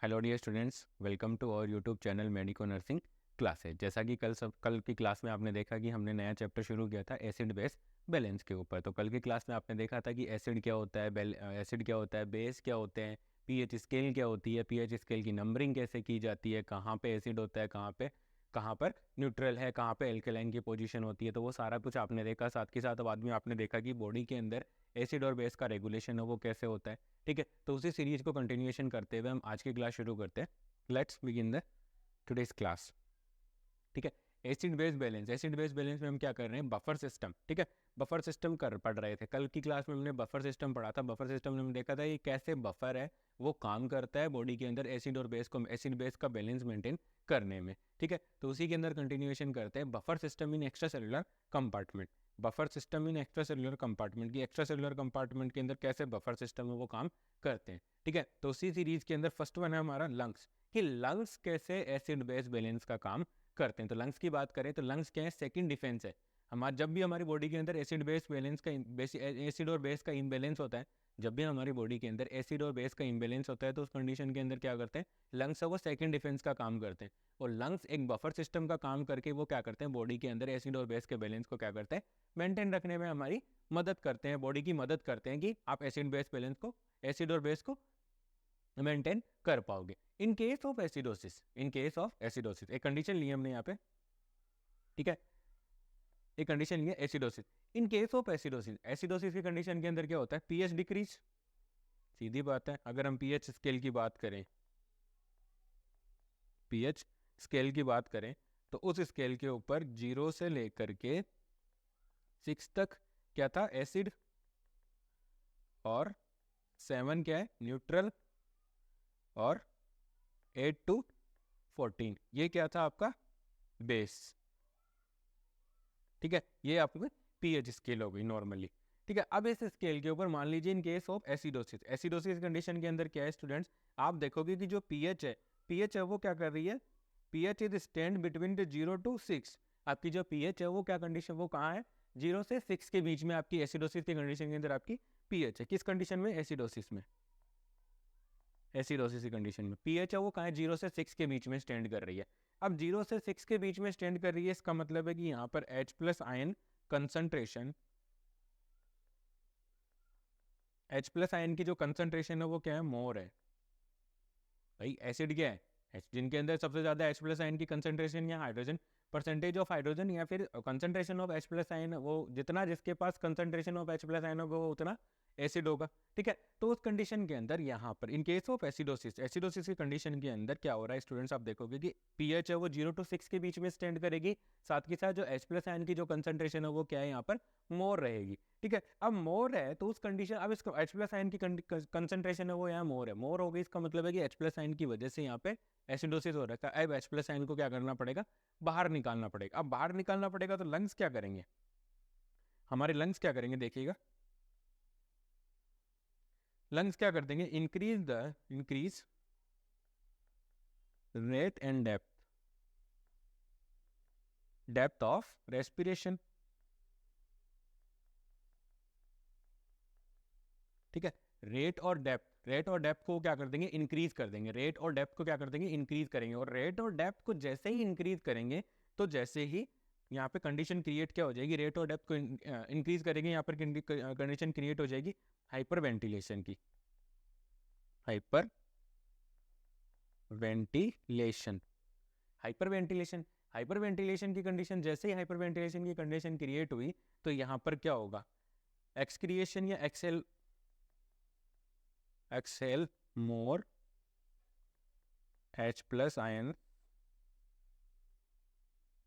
Hello dear students, welcome to our YouTube channel medico nursing classes. जैसा कि कल की क्लास में आपने देखा कि हमने नया चैप्टर शुरू किया था एसिड बेस बैलेंस के ऊपर। तो कल की क्लास में आपने देखा था कि एसिड क्या होता है, एसिड क्या होता है, बेस क्या होते हैं, पीएच स्केल क्या होती है, पीएच स्केल की नंबरिंग कैसे की जाती है, कहाँ पे एसिड होता है, कहाँ पर न्यूट्रल है, कहाँ पे एल्केलाइन की पोजीशन होती है। तो वो सारा कुछ आपने देखा। साथ के साथ बाद में आपने देखा कि बॉडी के अंदर एसिड और बेस का रेगुलेशन है वो कैसे होता है। ठीक है, तो उसी सीरीज को कंटिन्यूएशन करते हुए हम आज की क्लास शुरू करते हैं। Let's begin the today's class. ठीक है, एसिड बेस बैलेंस में हम क्या कर रहे हैं, बफर सिस्टम। ठीक है, बफर सिस्टम कर पढ़ रहे थे। कल की क्लास में हमने बफर सिस्टम पढ़ा था। बफर सिस्टम में हमने देखा था ये कैसे बफर है वो काम करता है बॉडी के अंदर एसिड बेस का बैलेंस मेंटेन करने में। ठीक है, तो उसी के अंदर कंटिन्यूएशन करते हैं। Buffer system in extra cellular compartment. Buffer system in extra cellular compartment की एक्स्ट्रा सेलुलर कंपार्टमेंट के अंदर कैसे बफर सिस्टम है वो काम करते हैं। ठीक है, तो उसी सीरीज के अंदर फर्स्ट वन है हमारा लंग्स, कि लंग्स कैसे एसिड बेस बैलेंस का काम करते हैं। तो लंग्स की बात करें तो लंग्स क्या है, सेकंड डिफेंस है हमारा। जब भी हमारी बॉडी के अंदर एसिड और बेस का इम्बेलेंस होता है, जब भी हमारी बॉडी के अंदर एसिड और बेस का इम्बेलेंस होता है तो उस कंडीशन के अंदर क्या करते हैं, लंग्स है वो सेकंड डिफेंस का काम करते हैं। और लंग्स एक बफर सिस्टम का काम करके वो क्या करते हैं, बॉडी के अंदर एसिड और बेस के बैलेंस को क्या करते हैं, मेंटेन रखने में हमारी मदद करते हैं, बॉडी की मदद करते हैं कि आप एसिड और बेस को मेंटेन कर पाओगे। इन केस ऑफ एसिडोसिस एक कंडीशन ली हमने यहाँ पे। ठीक है, एक कंडीशन ली है acidosis. In case of acidosis की कंडीशन के अंदर क्या होता है, पीएच डिक्रीज। सीधी बात है, अगर हम पीएच स्केल की बात करें, पीएच स्केल की बात करें तो उस स्केल के ऊपर 0 से लेकर के 6 तक क्या था, एसिड, और 7 क्या है, न्यूट्रल, और 8 to 14 ये क्या था आपका, बेस। ठीक है, ये आपकी पीएच स्केल हो गई नॉर्मली। ठीक है, अब इस स्केल के ऊपर मान लीजिए in case of acidosis condition के अंदर क्या है स्टूडेंट्स, आप देखोगे कि जो पीएच है वो क्या कर रही है, pH is stand between the 0 to 6। आपकी जो पीएच है वो क्या कंडीशन, वो कहाँ है, 0 से 6 के बीच में आपकी एसिडोसिस की कंडीशन के अंदर आपकी पीएच है। किस कंडीशन में, एसिडोसिस की कंडीशन में पीएच है वो कहाँ है, 0 से 6 के बीच में स्टैंड कर रही है। अब 0 से 6 के बीच में स्टैंड कर रही है, इसका मतलब है कि यहाँ पर H plus ion concentration, H plus ion की जो कंसंट्रेशन है वो क्या है, मोर है। भाई एसिड क्या है, जिनके अंदर सबसे ज्यादा H प्लस आयन की कंसंट्रेशन या हाइड्रोजन, परसेंटेज ऑफ हाइड्रोजन या फिर concentration of H plus ion, वो जितना जिसके पास concentration of H plus ion होगा वो उतना एसिड होगा। ठीक है, तो उस कंडीशन के अंदर यहाँ पर इन केस ऑफ एसिडोसिस की कंडीशन के अंदर क्या हो रहा है स्टूडेंट्स, आप देखोगे कि पीएच है वो 0 to 6 के बीच में स्टैंड करेगी। साथ के साथ जो H प्लस आयन की जो कंसंट्रेशन है वो क्या है, यहाँ पर मोर रहेगी। ठीक है, अब मोर है तो उस कंडीशन, अब इसको H प्लस आयन की कंसंट्रेशन है वो यहाँ मोर हो गई। इसका मतलब है कि H प्लस आयन की वजह से यहाँ पे एसिडोसिस हो रखा है। अब H प्लस आयन को क्या करना पड़ेगा, बाहर निकालना पड़ेगा। अब बाहर निकालना पड़ेगा तो लंग्स क्या करेंगे, हमारे लंग्स क्या करेंगे, देखिएगा लंग्स क्या कर देंगे, increase rate and depth of respiration. ठीक है, रेट और डेप्थ को क्या कर देंगे, इंक्रीज कर देंगे। रेट और डेप्थ को क्या कर देंगे, इंक्रीज करेंगे। और रेट और डेप्थ को जैसे ही इंक्रीज करेंगे तो जैसे ही यहाँ पे कंडीशन क्रिएट क्या हो जाएगी, रेट और डेप्थ को इंक्रीज करेंगे, यहाँ पर कंडीशन क्रिएट हो जाएगी हाइपर वेंटिलेशन की, हाइपर वेंटिलेशन हाइपर वेंटिलेशन की कंडीशन, जैसे ही हाइपर वेंटिलेशन की कंडीशन क्रिएट हुई तो यहाँ पर क्या होगा, एक्सक्रिएशन या एक्सेल मोर H प्लस आयन,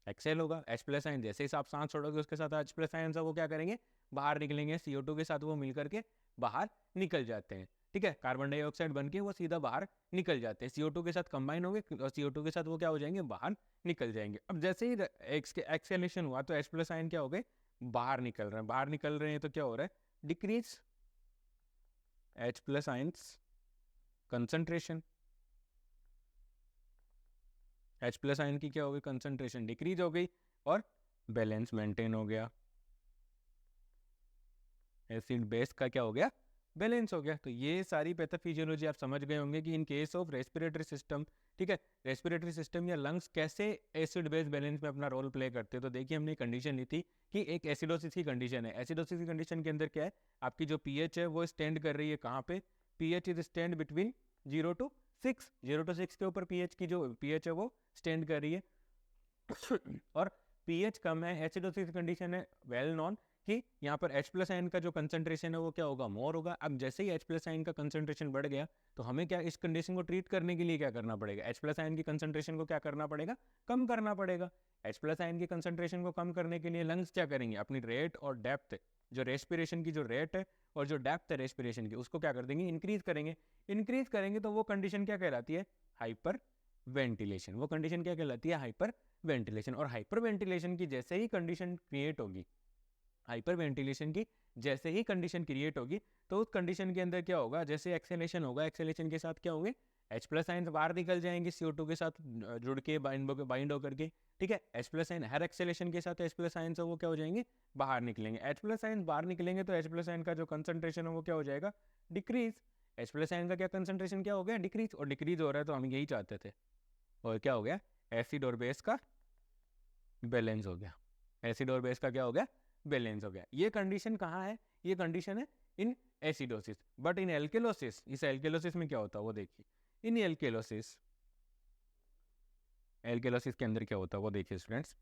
एक्सेल होगा H प्लस आयन। जैसे ही आप सांस छोड़ोगे उसके साथ H प्लस आयन वो क्या करेंगे, बाहर निकलेंगे, CO2 के साथ वो मिलकर के बाहर निकल जाते हैं। ठीक है, कार्बन डाइऑक्साइड बन के वो सीधा बाहर निकल जाते हैं, CO2 के साथ कंबाइन होंगे और CO2 के साथ वो क्या हो जाएंगे, बाहर निकल जाएंगे। अब जैसे ही एक्सेलेशन हुआ तो H प्लस आयन क्या हो गए, बाहर निकल रहे हैं तो क्या हो रहा है, decrease H plus ions concentration, H plus ion की क्या हो गई, कंसंट्रेशन डिक्रीज हो गई और बैलेंस मेंटेन हो गया। एसिड बेस का क्या हो गया, बैलेंस हो गया। तो ये सारी पैथोफिजियोलॉजी आप समझ गए होंगे कि in case of respiratory system, ठीक है, रेस्पिरेटरी सिस्टम या लंग्स कैसे एसिड बेस बैलेंस में अपना रोल प्ले करते हैं। तो देखिए हमने कंडीशन ली थी कि एक एसिडोसिस की कंडीशन है। एसिडोसिस की कंडीशन के अंदर क्या है, आपकी जो पीएच है वो स्टैंड कर रही है कहाँ पे, pH is stand between 0 to 6, 0 to 6 के ऊपर पीएच की जो पीएच है वो स्टैंड कर रही है और पीएच कम है, एसिडोसिस कंडीशन है, वेल नॉन कि यहाँ पर H प्लस आयन का जो कंसंट्रेशन है वो क्या होगा, मोर होगा। अब जैसे ही H प्लस आयन का कंसंट्रेशन बढ़ गया तो हमें क्या इस कंडीशन को ट्रीट करने के लिए क्या करना पड़ेगा, H प्लस आयन की कंसंट्रेशन को क्या करना पड़ेगा, कम करना पड़ेगा। H प्लस आयन की कंसंट्रेशन को कम करने के लिए लंग्स क्या करेंगे, अपनी रेट और डेप्थ, जो रेस्पिरेशन की जो रेट है और जो डेप्थ है रेस्पिरेशन की, उसको क्या कर देंगे, इंक्रीज करेंगे। इंक्रीज करेंगे तो वो कंडीशन क्या कहलाती है, हाइपर वेंटिलेशन। वो कंडीशन क्या कहलाती है, हाइपर वेंटिलेशन। और हाइपर वेंटिलेशन की जैसे ही कंडीशन क्रिएट होगी, हाइपर वेंटिलेशन की जैसे ही कंडीशन क्रिएट होगी तो उस कंडीशन के अंदर क्या होगा, जैसे एक्सेलेशन होगा, एक्सेलेशन के साथ क्या होंगे, H प्लस आयन बाहर निकल जाएंगे CO2 के साथ जुड़ के बाइंड होकर के, ठीक है। H प्लस आयन हर एक्सेलेशन के साथ H प्लस आयन से वो क्या हो जाएंगे, बाहर निकलेंगे। H प्लस आयन बाहर निकलेंगे तो H प्लस आयन का जो कंसंट्रेशन है वो क्या हो जाएगा, डिक्रीज। H प्लस आयन का क्या कंसंट्रेशन क्या हो गया, डिक्रीज। और डिक्रीज हो रहा है तो हम यही चाहते थे, और क्या हो गया, एसिड और बेस का बैलेंस हो गया। एसिड और बेस का क्या हो गया, बैलेंस हो गया। ये कंडीशन कहाँ है, ये कंडीशन है इन एसिडोसिस। बट इन एल्केलोसिस, इस एल्केलोसिस में क्या होता है वो देखिए। इन एल्केलोसिस, एल्केलोसिस के अंदर क्या होता है वो देखिए students.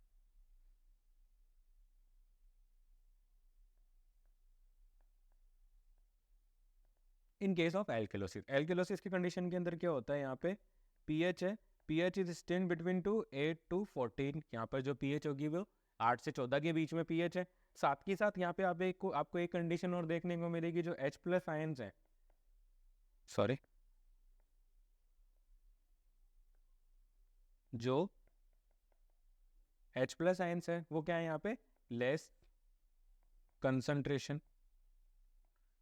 In case of alkalosis, alkalosis की कंडीशन के अंदर क्या होता है, यहाँ पे पीएच है, pH is stand between 8 to 14। यहाँ पर जो पीएच होगी वो 8 से 14 के बीच में पीएच है। साथ ही साथ यहाँ पे आपको एक कंडीशन और देखने को मिलेगी, जो H प्लस आयन्स है, सॉरी, जो H प्लस आयन्स है वो क्या है, यहाँ पे लेस कंसंट्रेशन,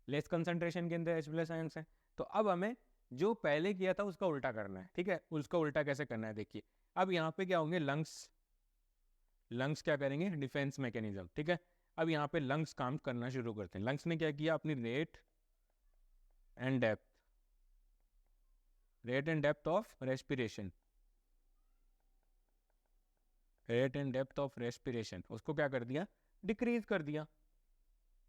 लेस कंसंट्रेशन के अंदर H प्लस आयन्स है। तो अब हमें जो पहले किया था उसका उल्टा करना है, ठीक है। उसका उल्टा कैसे करना है देखिए। अब यहाँ पे क्या होंगे, लंग्स, लंग्स क्या करेंगे, डिफेंस मैकेनिज्म, ठीक है। अब यहाँ पे लंग्स काम करना शुरू करते हैं। लंग्स ने क्या किया, अपनी rate and depth, rate and depth of respiration, rate and depth of respiration, उसको क्या कर दिया, डिक्रीज कर दिया,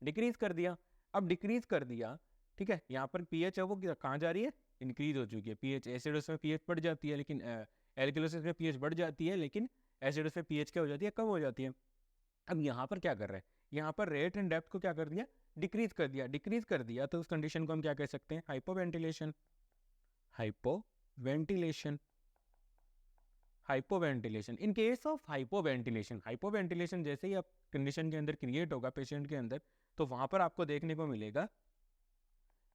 डिक्रीज कर दिया। अब डिक्रीज कर दिया, ठीक है। यहाँ पर पीएच है वो कहाँ जा रही है, इंक्रीज हो चुकी है। पीएच एसिडोस में पीएच बढ़ जाती है, लेकिन एल्केलोसिस में पीएच बढ़ जाती है, लेकिन एसिडोस में पीएच क्या हो जाती है, कम हो जाती है। अब यहाँ पर क्या कर रहे हैं, यहाँ पर रेट एंड डेप्थ को क्या कर दिया, डिक्रीज कर दिया। डिक्रीज कर दिया तो उस कंडीशन को हम क्या कह सकते हैं, hypoventilation, hypoventilation, hypoventilation. In case of hypoventilation, hypoventilation जैसे ही आप कंडीशन के अंदर क्रिएट होगा पेशेंट के अंदर, तो वहां पर आपको देखने को मिलेगा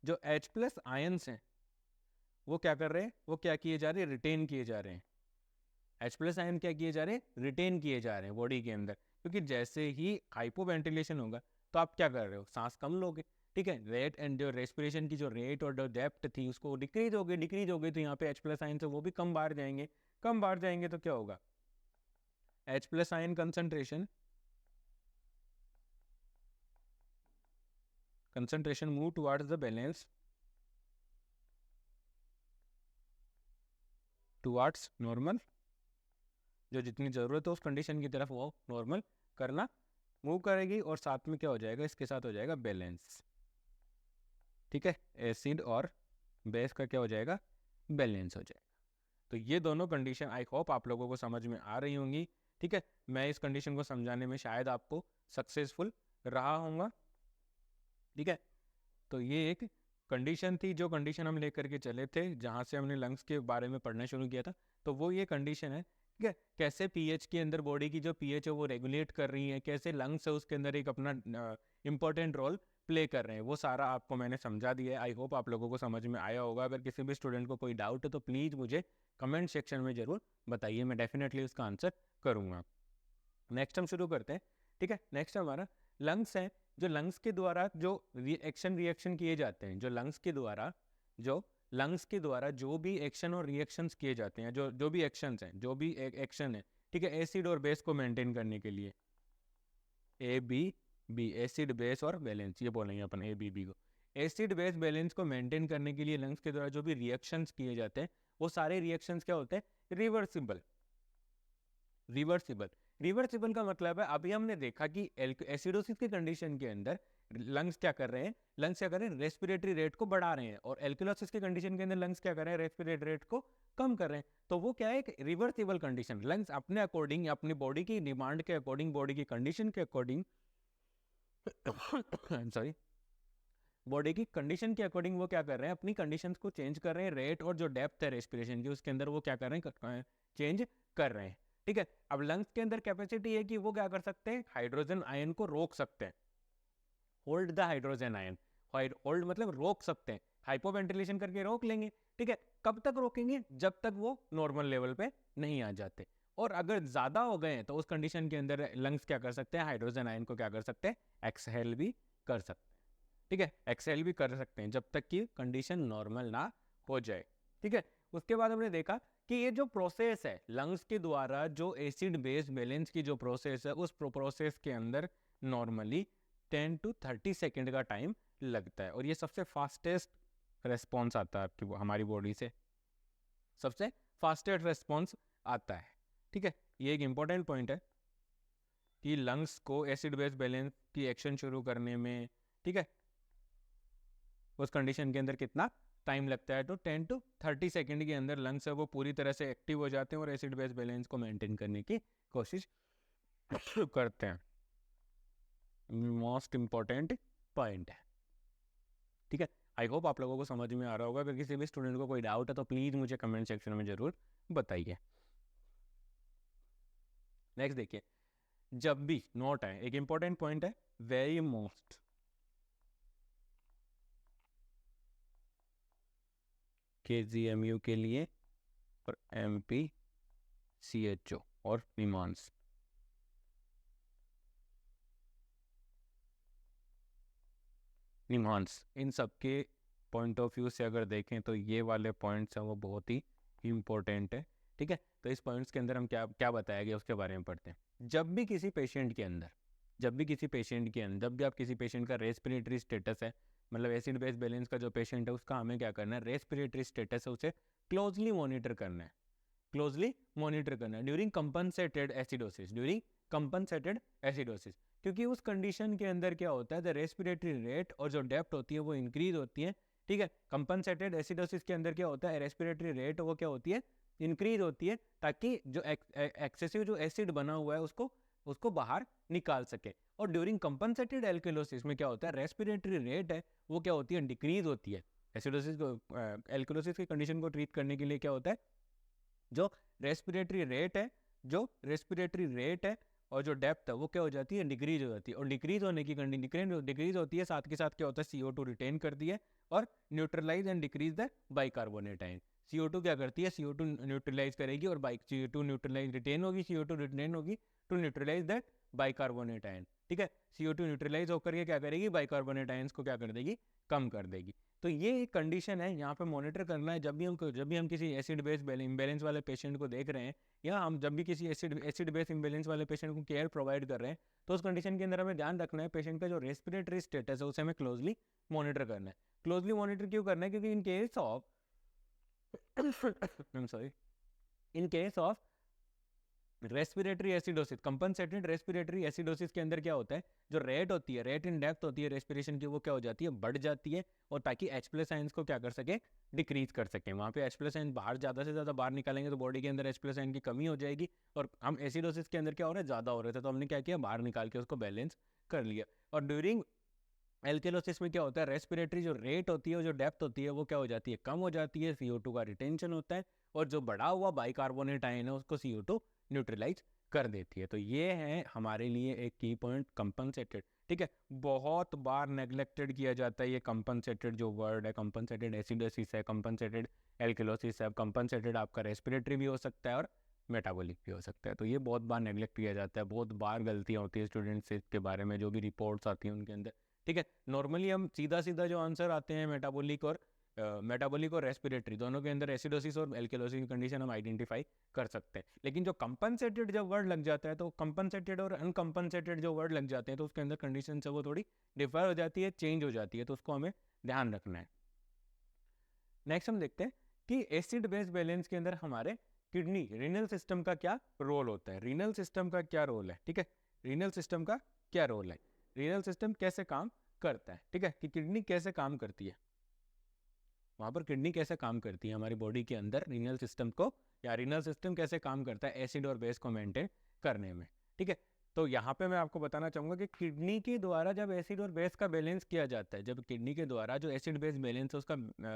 जो H प्लस आयन्स हैं वो क्या कर रहे हैं, वो क्या किए जा रहे हैं, रिटेन किए जा रहे हैं। H प्लस आयन क्या किए जा रहे हैं, रिटेन किए जा रहे हैं बॉडी के अंदर, क्योंकि जैसे ही हाइपोवेंटिलेशन होगा तो आप क्या कर रहे हो, सांस कम लोगे, ठीक है। रेट एंड जो रेस्पिरेशन की जो रेट और जो डेप्थ थी उसको डिक्रीज हो गई, डिक्रीज हो गई तो यहाँ पे H प्लस आयन से वो भी कम बाहर जाएंगे। कम बाहर जाएंगे तो क्या होगा, H plus ion concentration, concentration move towards the balance, towards normal, जो जितनी ज़रूरत है उस कंडीशन की तरफ वो नॉर्मल करना मूव करेगी, और साथ में क्या हो जाएगा, इसके साथ हो जाएगा बैलेंस, ठीक है। एसिड और बेस का क्या हो जाएगा, बैलेंस हो जाएगा। तो ये दोनों कंडीशन आई होप आप लोगों को समझ में आ रही होंगी, ठीक है। मैं इस कंडीशन को समझाने में शायद आपको सक्सेसफुल रहा होऊंगा, ठीक है। तो ये एक कंडीशन थी, जो कंडीशन हम लेकर के चले थे, जहाँ से हमने लंग्स के बारे में पढ़ना शुरू किया था। तो वो ये कंडीशन है, ठीक है। कैसे पीएच के अंदर बॉडी की जो पीएच है वो रेगुलेट कर रही है, कैसे लंग्स है उसके अंदर एक अपना इंपॉर्टेंट रोल प्ले कर रहे हैं, वो सारा आपको मैंने समझा दिया है। आई होप आप लोगों को समझ में आया होगा। अगर किसी भी स्टूडेंट को कोई डाउट है तो प्लीज़ मुझे कमेंट सेक्शन में ज़रूर बताइए, मैं डेफिनेटली उसका आंसर करूँगा। नेक्स्ट हम शुरू करते हैं, ठीक है। नेक्स्ट हमारा लंग्स है, जो लंग्स के द्वारा जो रिएक्शन किए जाते हैं, जो लंग्स के द्वारा जो भी एक्शन और रिएक्शंस किए जाते हैं, जो भी एक्शंस हैं, जो भी एक्शन है, ठीक है, एसिड और बेस को मेंटेन करने के लिए, A B B, acid base और बैलेंस, ये बोलेंगे अपन ए बी बी को। एसिड बेस बैलेंस को मेंटेन करने के लिए लंग्स के द्वारा जो भी रिएक्शंस किए जाते हैं वो सारे रिएक्शंस क्या होते हैं? रिवर्सिबल। रिवर्सिबल रिवर्सिबल का मतलब है, अभी हमने देखा कि एसिडोसिस की कंडीशन के अंदर लंग्स क्या कर रहे हैं? लंग्स क्या कर रहे हैं? रेस्पिरेटरी रेट को बढ़ा रहे हैं। और एल्कलोसिस की कंडीशन के अंदर लंग्स क्या कर रहे हैं? रेस्पिरेटरी रेट को कम कर रहे हैं। तो वो क्या है? एक रिवर्सिबल कंडीशन। लंग्स अपने अकॉर्डिंग, अपनी बॉडी की डिमांड के अकॉर्डिंग, बॉडी की कंडीशन के अकॉर्डिंग सॉरी, बॉडी की कंडीशन के अकॉर्डिंग वो क्या कर रहे हैं? अपनी कंडीशंस को चेंज कर रहे हैं। रेट और जो डेप्थ है रेस्पिरेशन की उसके अंदर वो क्या कर रहे हैं? चेंज कर रहे हैं। ठीक है। अब लंग्स के अंदर कैपेसिटी है कि वो क्या कर सकते हैं? हाइड्रोजन आयन को रोक सकते हैं। Hold the hydrogen ion. Hold मतलब रोक सकते हैं। हाइपोवेंटिलेशन करके रोक लेंगे। ठीक है। कब तक रोकेंगे? जब तक वो नॉर्मल लेवल पे नहीं आ जाते। और अगर ज्यादा हो गए हैं तो उस कंडीशन के अंदर लंग्स क्या कर सकते हैं? हाइड्रोजन आयन को क्या कर सकते हैं? एक्सहेल भी कर सकते हैं। ठीक है। एक्सहेल भी कर सकते हैं जब तक कि कंडीशन नॉर्मल ना हो जाए। ठीक है। उसके बाद हमने देखा कि ये जो प्रोसेस है लंग्स के द्वारा, जो एसिड बेस बैलेंस की जो प्रोसेस है, उस प्रोसेस के अंदर नॉर्मली 10 to 30 सेकेंड का टाइम लगता है। और ये सबसे फास्टेस्ट रेस्पॉन्स आता है आपकी हमारी बॉडी से, सबसे फास्टेस्ट रेस्पॉन्स आता है। ठीक है। ये एक इंपॉर्टेंट पॉइंट है कि लंग्स को एसिड बेस बैलेंस की एक्शन शुरू करने में, ठीक है, उस कंडीशन के अंदर कितना टाइम लगता है? तो 10 to 30 सेकेंड के अंदर लंग्स है वो पूरी तरह से एक्टिव हो जाते हैं और एसिड बेस बैलेंस को मेंटेन करने की कोशिश करते हैं। मोस्ट इंपॉर्टेंट पॉइंट है। ठीक है। आई होप आप लोगों को समझ में आ रहा होगा। अगर किसी भी स्टूडेंट को कोई डाउट है तो प्लीज मुझे कमेंट सेक्शन में जरूर बताइए। नेक्स्ट देखिए, जब भी नोट है, एक इंपॉर्टेंट पॉइंट है, वेरी मोस्ट KGMU के लिए और MPCHO और निमांस, इन सब के पॉइंट ऑफ व्यू से अगर देखें तो ये वाले पॉइंट्स हैं वो बहुत ही इंपॉर्टेंट है। ठीक है। तो इस पॉइंट्स के अंदर हम क्या क्या बताया गया उसके बारे में पढ़ते हैं। जब भी किसी पेशेंट के अंदर, जब भी आप किसी पेशेंट का रेस्पिरेटरी स्टेटस है, मतलब एसिड बेस बैलेंस का जो पेशेंट है उसका हमें क्या करना है? रेस्पिरेटरी स्टेटस है उसे क्लोजली मॉनिटर करना है। ड्यूरिंग कंपनसेटेड एसिडोसिस, क्योंकि उस कंडीशन के अंदर क्या होता है? द रेस्पिरेटरी रेट और जो डेप्थ होती है वो इंक्रीज होती है। ठीक है। कंपनसेटेड एसिडोसिस के अंदर क्या होता है? रेस्पिरेटरी रेट वो क्या होती है? इंक्रीज होती है, ताकि जो एक्सेसिव जो एसिड बना हुआ है उसको बाहर निकाल सके। और ड्यूरिंग कंपनसेटेड एल्कलोसिस में क्या होता है? रेस्पिरेटरी रेट है वो क्या होती है? डिक्रीज होती है। एसिडोसिस को, एल्कलोसिस की कंडीशन को ट्रीट करने के लिए क्या होता है? जो रेस्पिरेटरी रेट है और जो डेप्थ है वो क्या हो जाती है? डिक्रीज हो जाती है। और डिक्रीज होने की कंडीशन डिक्रीज होती है, साथ के साथ क्या होता है? CO2 रिटेन करती है और neutralise and decrease the bicarbonate ion. CO2 क्या करती है? CO2 न्यूट्रलाइज करेगी और CO2 न्यूट्रलाइज रिटेन होगी, CO2 रिटेन होगी to neutralise that bicarbonate ion. ठीक है। CO2 न्यूट्रलाइज होकर के क्या करेगी? बाइकार्बोनेट आयंस को क्या कर देगी? कम कर देगी। तो ये एक कंडीशन है, यहाँ पे मॉनिटर करना है। जब भी हम किसी एसिड बेस इम्बेलेंस वाले पेशेंट को देख रहे हैं, या हम जब भी किसी एसिड बेस इम्बेलेंस वाले पेशेंट को केयर प्रोवाइड कर रहे हैं, तो उस कंडीशन के अंदर हमें ध्यान रखना है पेशेंट का जो रेस्पिरेटरी स्टेटस है उसे हमें क्लोजली मॉनिटर करना है। क्लोजली मॉनिटर क्यों करना है? क्योंकि in case of in case of respiratory acidosis, compensated respiratory acidosis के अंदर क्या होता है? जो रेट होती है, रेट इन डेप्थ होती है रेस्पिरेशन की, वो क्या हो जाती है? बढ़ जाती है। और ताकि H+ आयंस को क्या कर सके? डिक्रीज कर सके। वहाँ पे H+ आयन बाहर ज़्यादा से ज़्यादा बाहर निकालेंगे तो बॉडी के अंदर H+ आयन की कमी हो जाएगी। और हम एसिडोसिस के अंदर क्या हो रहा है? ज़्यादा हो रहे थे, तो हमने क्या किया? बाहर निकाल के उसको बैलेंस कर लिया। और ड्यूरिंग एल्केलोसिस में क्या होता है? रेस्पिरेटरी जो रेट होती है, जो डेप्थ होती है, वो क्या हो जाती है? कम हो जाती है। CO2 का रिटेंशन होता है और जो बढ़ा हुआ बाइकार्बोनेट आयन है उसको CO2 न्यूट्रलाइज कर देती है। तो ये है हमारे लिए एक की पॉइंट, कंपनसेटेड। ठीक है। बहुत बार नेग्लेक्टेड किया जाता है ये कंपनसेटेड जो वर्ड है। कंपनसेटेड एसिडोसिस है, कंपनसेटेड एल्केलोसिस है। कंपनसेटेड आपका रेस्पिरेटरी भी हो सकता है और मेटाबॉलिक भी हो सकता है। तो ये बहुत बार नेग्लेक्ट किया जाता है, बहुत बार गलतियाँ होती है स्टूडेंट्स से इसके बारे में, जो भी रिपोर्ट्स आती हैं उनके अंदर। ठीक है। नॉर्मली हम सीधा जो आंसर आते हैं मेटाबॉलिक और रेस्पिरेटरी दोनों के अंदर एसिडोसिस और एल्केलोसिस की कंडीशन हम आइडेंटिफाई कर सकते हैं। लेकिन जो कंपनसेटेड जब वर्ड लग जाता है, तो कंपनसेटेड और अनकंपनसेटेड जो वर्ड लग जाते हैं तो उसके अंदर कंडीशन से वो थोड़ी डिफर हो जाती है, चेंज हो जाती है। तो उसको हमें ध्यान रखना है। नेक्स्ट हम देखते हैं कि एसिड बेस बैलेंस के अंदर हमारे किडनी रीनल सिस्टम का क्या रोल होता है। रीनल सिस्टम का क्या रोल है, ठीक है, रीनल सिस्टम का क्या रोल है, रीनल सिस्टम कैसे काम करता है, ठीक है, कि किडनी कैसे काम करती है, वहां पर किडनी कैसे काम करती है हमारी बॉडी के अंदर, रीनल सिस्टम को, या रीनल सिस्टम कैसे काम करता है एसिड और बेस को मेंटेन करने में, ठीक है। तो यहाँ पे मैं आपको बताना चाहूंगा कि किडनी के द्वारा जब एसिड और बेस का बैलेंस किया जाता है, जब किडनी के द्वारा जो एसिड बेस बैलेंस है उसका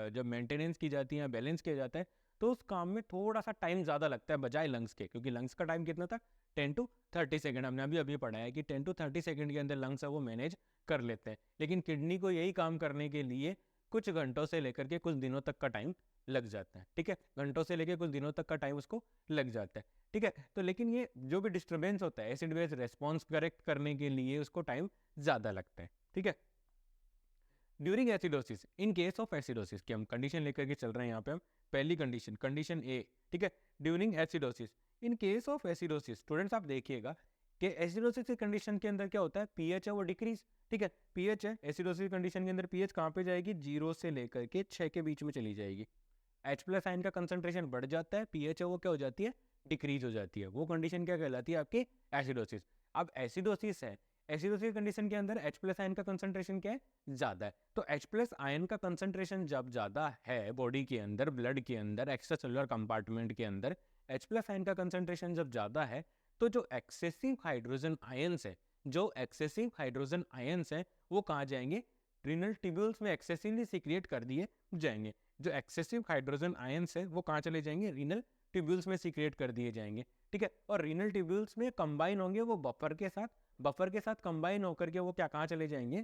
जब मेंटेनेंस की जाती है, बैलेंस किया जाता है, तो उस काम में थोड़ा सा टाइम ज़्यादा लगता है बजाय लंग्स के, क्योंकि लंग्स का टाइम कितना था, 10 to 30 सेकंड। हमने अभी अभी पढ़ा है कि 10 to 30 सेकंड के अंदर लंग्स है वो मैनेज कर लेते हैं, लेकिन किडनी को यही काम करने के लिए कुछ घंटों से लेकर के कुछ दिनों तक का टाइम लग जाता है, ठीक है, घंटों से लेकर कुछ दिनों तक का टाइम उसको लग जाता है, ठीक है। तो लेकिन ये जो भी डिस्टर्बेंस होता है एसिड बेस रेस्पॉन्स करेक्ट करने के लिए उसको टाइम ज़्यादा लगता है, ठीक है। During acidosis, in case of acidosis की हम कंडीशन लेकर के चल रहे हैं यहाँ पे हम, पहली कंडीशन, कंडीशन ए, ठीक है, during acidosis, in case of acidosis, students आप देखिएगा कि एसिडोसिस की कंडीशन के अंदर क्या होता है, पीएच है वो डिक्रीज, ठीक है, पीएच है एसिडोसिस कंडीशन के अंदर, पीएच कहाँ पे जाएगी, 0 से लेकर के 6 के बीच में चली जाएगी। H प्लस आयन का कंसंट्रेशन बढ़ जाता है, पीएच है वो क्या हो जाती है, डिक्रीज हो जाती है, वो कंडीशन क्या कहलाती है आपकी, एसिडोसिस। अब एसिडोसिस है, एसिडोसिस कंडीशन के अंदर H प्लस आयन का कंसंट्रेशन क्या है, ज्यादा है, तो H प्लस आयन का कंसंट्रेशन जब ज्यादा है बॉडी के अंदर, ब्लड के अंदर, एक्स्ट्रा सेलुलर कंपार्टमेंट के अंदर H प्लस आयन का कंसंट्रेशन जब ज्यादा है, तो जो एक्सेसिव हाइड्रोजन आयंस है, जो एक्सेसिव हाइड्रोजन आयंस है वो कहाँ जाएंगे, रीनल ट्यूब्यूल्स में एक्सेसिवली सीक्रेट कर दिए जाएंगे। जो एक्सेसिव हाइड्रोजन आयंस है वो कहाँ चले जाएंगे, रीनल ट्यूब्यूल्स में सीक्रेट कर दिए जाएंगे, ठीक है, और रीनल ट्यूब्यूल्स में कंबाइन होंगे वो बफर के साथ, बफर के साथ कंबाइन होकर के वो क्या कहाँ चले जाएंगे,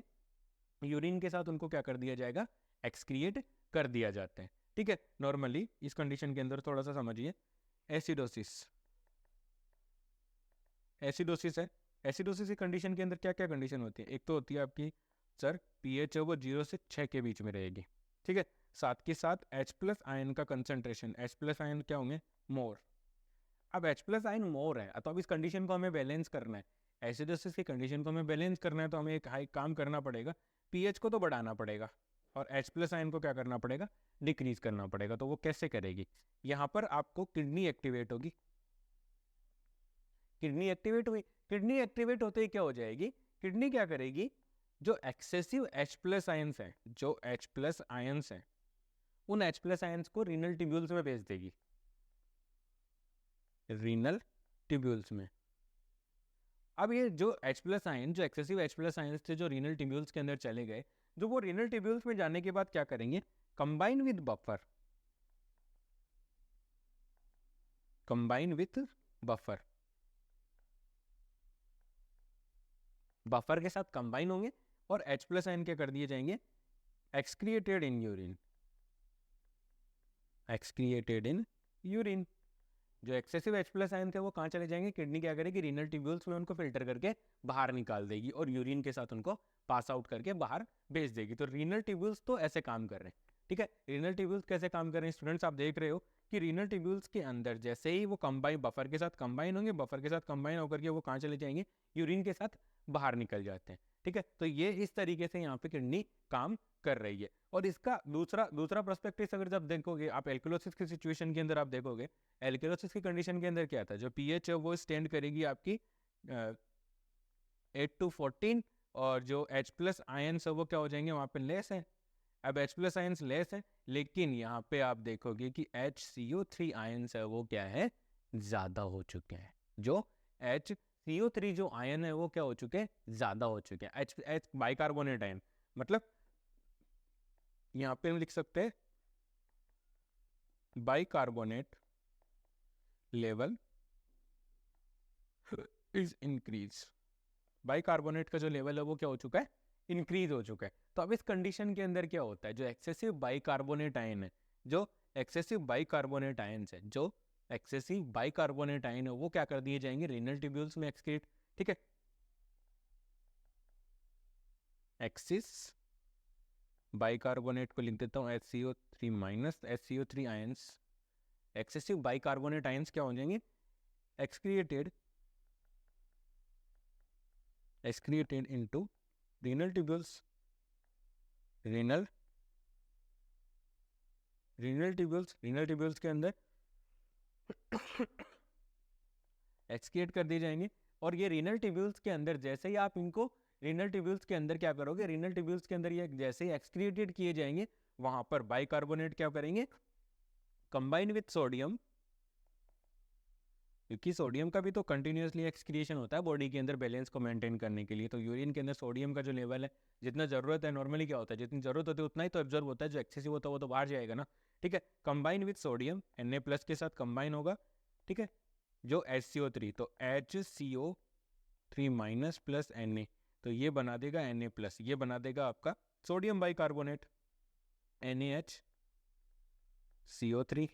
यूरिन के साथ उनको क्या कर दिया जाएगा, एक्सक्रिएट कर दिया जाता है, ठीक है। नॉर्मली इस कंडीशन के अंदर थोड़ा सा समझिए, एसिडोसिस, एसिडोसिस है, एसिडोसिस की कंडीशन के अंदर क्या क्या कंडीशन होती है, एक तो होती है आपकी सर पीएच है वो 0 से 6 के बीच में रहेगी, ठीक है, साथ के साथ H प्लस आयन का कंसंट्रेशन, H प्लस आयन क्या होंगे, मोर। अब H प्लस आयन मोर है तो अब इस कंडीशन को हमें बैलेंस करना है, एसिडोसिस की कंडीशन को हमें बैलेंस करना है, तो हमें एक हाई काम करना पड़ेगा, पीएच को तो बढ़ाना पड़ेगा और H प्लस आयन को क्या करना पड़ेगा, डिक्रीज करना पड़ेगा। तो वो कैसे करेगी, यहाँ पर आपको किडनी एक्टिवेट होगी, किडनी एक्टिवेट हुई, किडनी एक्टिवेट होते ही क्या हो जाएगी, किडनी क्या करेगी, जो एक्सेसिव H प्लस आयंस है, जो H प्लस आयंस है उन H प्लस आयंस को रीनल ट्यूब्यूल्स में भेज देगी, रीनल ट्यूब्यूल्स में। अब ये जो H प्लस आयन, जो एक्सेसिव H प्लस आयंस थे जो रीनल ट्यूब्यूल्स के अंदर चले गए, जो वो रीनल ट्यूब्यूल्स में जाने के बाद क्या करेंगे, combine with buffer, combine with buffer, buffer के साथ कंबाइन होंगे और H प्लस आयन क्या कर दिए जाएंगे, एक्सक्रिएटेड इन यूरिन, एक्सक्रिएटेड इन यूरिन। जो एक्सेसिव H प्लस आयन थे वो कहाँ चले जाएंगे, किडनी क्या करेगी, रीनल ट्यूब्यूल्स में उनको फिल्टर करके बाहर निकाल देगी और यूरिन के साथ उनको पास आउट करके बाहर भेज देगी। तो रीनल ट्यूब्यूल्स तो ऐसे काम कर रहे हैं, ठीक है। रीनल ट्यूब्यूल्स कैसे काम कर रहे हैं स्टूडेंट्स, आप देख रहे हो कि रीनल ट्यूब्यूल्स के अंदर जैसे ही वो कंबाइन, बफर के साथ कंबाइन होंगे, बफर के साथ कंबाइन होकर के वो कहाँ चले जाएंगे, यूरिन के साथ बाहर निकल जाते हैं, ठीक है। तो ये इस तरीके से यहाँ पे किडनी काम कर रही है। और इसका दूसरा दूसरा पर्सपेक्टिव अगर जब देखोगे आप एल्कलोसिस की सिचुएशन के अंदर, आप देखोगे एल्कलोसिस की कंडीशन के अंदर क्या था, जो पीएच है वो स्टैंड करेगी आपकी 8 to 14 और जो H प्लस आयंस है वो क्या हो जाएंगे वहाँ पे लेस है। अब H प्लस आयंस लेस है, लेकिन यहाँ पे आप देखोगे कि HCO3 आयंस है वो क्या है, ज़्यादा हो चुके हैं। जो HCO3 जो आयन है वो क्या हो चुके हैं, ज़्यादा हो चुके हैं। H बाइकार्बोनेट आयन, मतलब यहाँ पे हम लिख सकते हैं bicarbonate level is increase, bicarbonate का जो लेवल है वो क्या हो चुका है, इंक्रीज हो चुका है। तो अब इस कंडीशन के अंदर क्या होता है, जो एक्सेसिव बाइकार्बोनेट आयन है, जो एक्सेसिव बाइकार्बोनेट आयन है, जो एक्सेसिव बाइकार्बोनेट आयन है वो क्या कर दिए जाएंगे, रीनल ट्यूब्यूल्स में एक्सक्रीट, ठीक है। एक्सिस बाइकार्बोनेट को लिख देता हूँ HCO3 minus, HCO3 ions, excessive bicarbonate ions क्या हो जाएंगे, एक्सक्रिएटेड into renal tubules, renal renal tubules के अंदर एक्सक्रिएट कर दिए जाएंगे। और ये रीनल ट्यूब्यूल्स के अंदर जैसे ही आप इनको रीनल ट्यूब्यूल्स के अंदर क्या करोगे, रीनल ट्यूब्यूल्स के अंदर ये जैसे ही एक्सक्रिएटेड किए जाएंगे, वहां पर बाइकार्बोनेट क्या करेंगे, कंबाइन विथ सोडियम, क्योंकि सोडियम का भी तो कंटिन्यूसली एक्सक्रिएशन होता है बॉडी के अंदर बैलेंस को मेंटेन करने के लिए। तो यूरिन के अंदर सोडियम का जो लेवल है, जितना जरूरत है, नॉर्मली क्या होता है, जितनी जरूरत होती है उतना ही तो एब्जॉर्ब होता है, जो एक्सेसिव होता है वो तो बाहर जाएगा ना। ठीक है, कंबाइन विथ सोडियम Na+ के साथ कंबाइन होगा। ठीक है, जो HCO3, तो HCO3 माइनस प्लस Na, तो ये बना देगा Na+, ये बना देगा आपका sodium bicarbonate NaHCO3,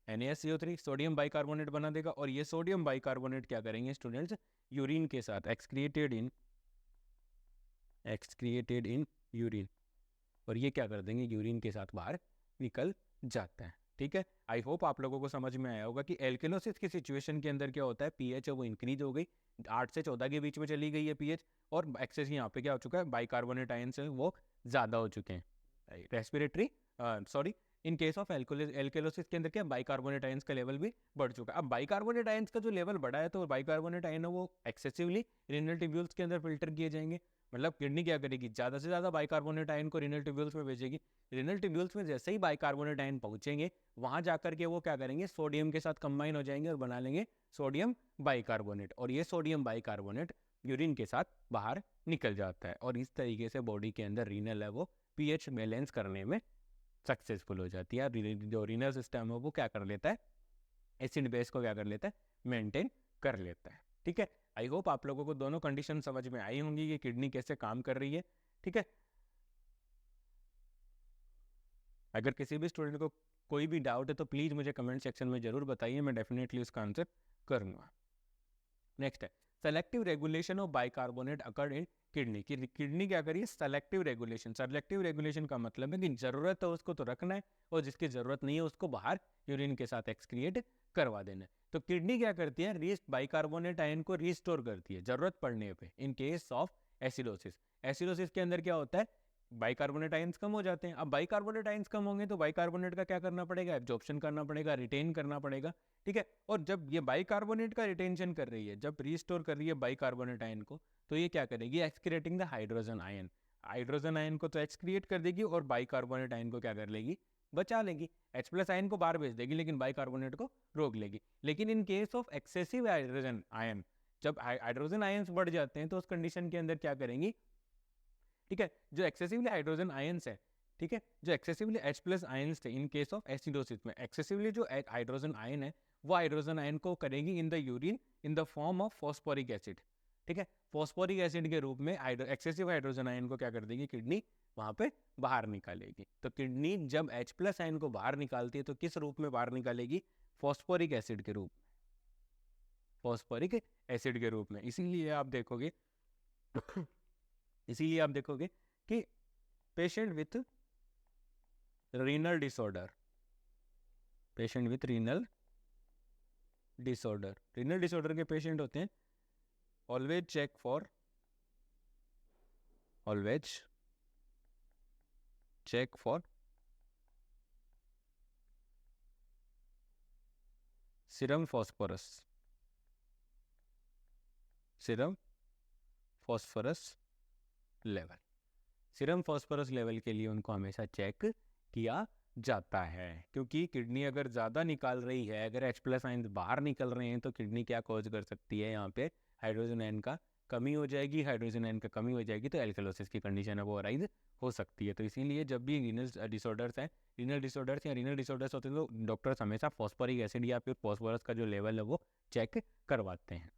NaCO3 sodium bicarbonate बना देगा। और ये सोडियम बाइकार्बोनेट क्या करेंगे स्टूडेंट्स, यूरिन के साथ एक्सक्रिएटेड इन यूरिन, और ये क्या कर देंगे, यूरिन के साथ बाहर निकल जाता है। ठीक है, आई होप आप लोगों को समझ में आया होगा कि एल्केनोसिस की सिचुएशन के अंदर क्या होता है, पीएच है वो इंक्रीज हो गई, 8 से 14 के बीच में चली गई है पीएच, और एक्सेस यहाँ पे क्या हो चुका है, बाइकार्बोनेट आयंस है वो ज़्यादा हो चुके हैं। Respiratory in case of alkalosis के अंदर क्या, बाइकार्बोनेट आयंस का लेवल भी बढ़ चुका है। अब बाइकार्बोनेट आयंस का जो लेवल बढ़ा है, तो बाइकार्बोनेट आयन है वो एक्सेसिवली रीनल ट्यूब्यूल्स के अंदर फिल्टर किए जाएंगे। मतलब किडनी क्या करेगी, ज़्यादा से ज़्यादा बाइकार्बोनेट आयन को रीनल ट्यूब्यूल्स में भेजेगी। रीनल ट्यूब्यूल्स में जैसे ही बाइकार्बोनेट आयन पहुंचेंगे, वहां जाकर के वो क्या करेंगे, सोडियम के साथ कंबाइन हो जाएंगे और बना लेंगे सोडियम बाइकार्बोनेट, और ये सोडियम बाइकार्बोनेट यूरिन के साथ बाहर निकल जाता है। और इस तरीके से बॉडी के अंदर रीनल है वो पीएच बैलेंस करने में सक्सेसफुल हो जाती है। जो रीनल सिस्टम है वो क्या कर लेता है, एसिड बेस को क्या कर लेता है, मेंटेन कर लेता है। ठीक है, आई होप आप लोगों को दोनों कंडीशन समझ में आई होंगी कि किडनी कैसे काम कर रही है। ठीक है, अगर किसी भी स्टूडेंट को कोई भी डाउट है तो प्लीज़ मुझे कमेंट सेक्शन में ज़रूर बताइए, मैं डेफिनेटली उसका आंसर करूँगा। नेक्स्ट है selective regulation of bicarbonate occur in kidney. की किडनी क्या करिए, सेलेक्टिव रेगुलेशन। सेलेक्टिव रेगुलेशन का मतलब है कि जरूरत है उसको तो रखना है, और जिसकी जरूरत नहीं है उसको बाहर यूरिन के साथ एक्सक्रिएट करवा देना है। तो किडनी क्या करती है, बाइकार्बोनेट आयन को रिस्टोर करती है जरूरत पड़ने पे in case of acidosis. Acidosis के अंदर क्या होता है, बाइकार्बोनेट आयंस कम हो जाते हैं। अब बाइकार्बोनेट आयंस कम होंगे तो बाइकार्बोनेट का क्या करना पड़ेगा, एब्जॉर्प्शन करना पड़ेगा, रिटेन करना पड़ेगा। ठीक है, और जब ये बाइकार्बोनेट का रिटेंशन कर रही है, जब रिस्टोर कर रही है बाइकार्बोनेट आयन को, तो ये क्या करेगी, excreting the hydrogen ion. Hydrogen ion को तो एक्सक्रिएट कर देगी, और बाइकार्बोनेट आयन को क्या कर लेगी, बचा लेगी। H+ आयन को बाहर भेज देगी, लेकिन बाइकार्बोनेट को रोक लेगी। लेकिन in case of excessive hydrogen ion, जब हाइड्रोजन आयंस बढ़ जाते हैं तो उस कंडीशन के अंदर क्या करेंगी, ठीक है, जो एक्सेसिवली हाइड्रोजन आयंस है, ठीक है, जो एक्सेसिवली H+ आयंस थे इन केस ऑफ एसिडोसिस में, एक्सेसिवली जो हाइड्रोजन आयन है वो हाइड्रोजन आयन को करेगी in the urine in the form of phosphoric acid. ठीक है, फॉस्फोरिक एसिड के रूप में एक्सेसिव हाइड्रोजन आयन को क्या कर देगी, किडनी वहां पे बाहर निकालेगी। तो किडनी जब H+ आयन को बाहर निकालती है तो किस रूप में बाहर निकालेगी, फॉस्फोरिक एसिड के रूप में, फॉस्फोरिक एसिड के रूप में। इसीलिए आप देखोगे कि patient with renal disorder, renal disorder के पेशेंट होते हैं, always check for serum phosphorus level. Serum phosphorus level के लिए उनको हमेशा चेक किया जाता है, क्योंकि किडनी अगर ज़्यादा निकाल रही है, अगर H+ आयंस बाहर निकल रहे हैं, तो किडनी क्या कॉज कर सकती है, यहाँ पे हाइड्रोजन आयन का कमी हो जाएगी। हाइड्रोजन आयन का कमी हो जाएगी तो एल्कलोसिस की कंडीशन है वो अराइज हो सकती है। तो इसीलिए जब भी रीनल डिसऑर्डर्स होते हैं तो डॉक्टर्स हमेशा फॉस्फोरिक एसिड या फिर फॉस्फोरस का जो लेवल है वो चेक करवाते हैं।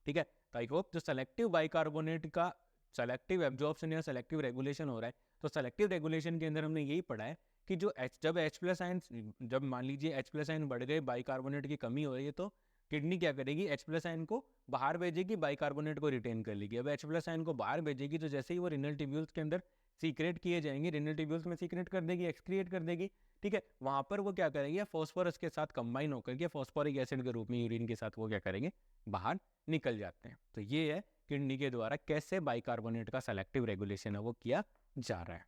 ठीक है, तो आई होप जो सेलेक्टिव बाइकार्बोनेट का सेलेक्टिव एब्जॉर्प्शन या सेलेक्टिव रेगुलेशन हो रहा है, तो सेलेक्टिव रेगुलेशन के अंदर हमने यही पढ़ा है कि जो जब H+ आयन, जब मान लीजिए H+ आयन बढ़ गए, बाइकार्बोनेट की कमी हो रही है, तो किडनी क्या करेगी, H+ आयन को बाहर भेजेगी, बाइकार्बोनेट को रिटेन कर लेगी। अब H+ आयन को बाहर भेजेगी तो जैसे ही वो रीनल ट्यूब्यूल्स के अंदर सीक्रेट किए जाएंगे, रीनल ट्यूब्यूल्स में सीक्रेट कर देगी, एक्सक्रिएट कर देगी। ठीक है, वहां पर वो क्या करेंगे, फॉस्फोरस के साथ कंबाइन होकर के फॉस्फोरिक एसिड के रूप में यूरिन के साथ वो क्या करेंगे, बाहर निकल जाते हैं। तो ये है किडनी के द्वारा कैसे बाइकार्बोनेट का सेलेक्टिव रेगुलेशन है वो किया जा रहा है।